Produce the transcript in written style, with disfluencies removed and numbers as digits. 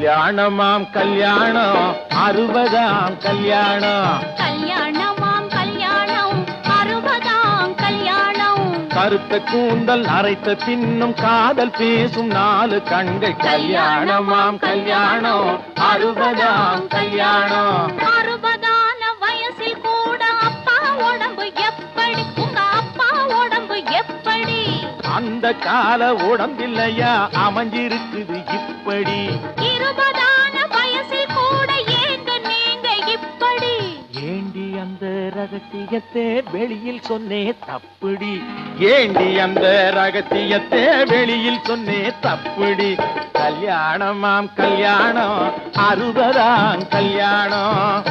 கல்யாணமாம் கல்யாணம் 60ஆம் கல்யாணம். கல்யாணமாம் கல்யாணம் 60ஆம் கல்யாணம். கருத்த கூந்தல் நரைத்த பின்னும் காதல் பேசும் 4 கண்கள். கல்யாணமாம் கல்யாணம் 60ஆம் கல்யாணம். 60ஆன வயசில் கூட அப்பா உடம்பு எப்படி? உங்க அப்பா உடம்பு எப்படி? அந்த கால உடம்பில்லையா அமைஞ்சிருக்குது இப்படி. 20ஆன வயசில் கூட ஏங்க நீங்க இப்படி? ஏண்டி அந்த ரகசியத்தை வெளியில் சொன்னே தப்புடி. ஏண்டி அந்த ரகசியத்தை வெளியில் சொன்னே தப்புடி. கல்யாணமாம் கல்யாணம் 60ஆம் கல்யாணம்.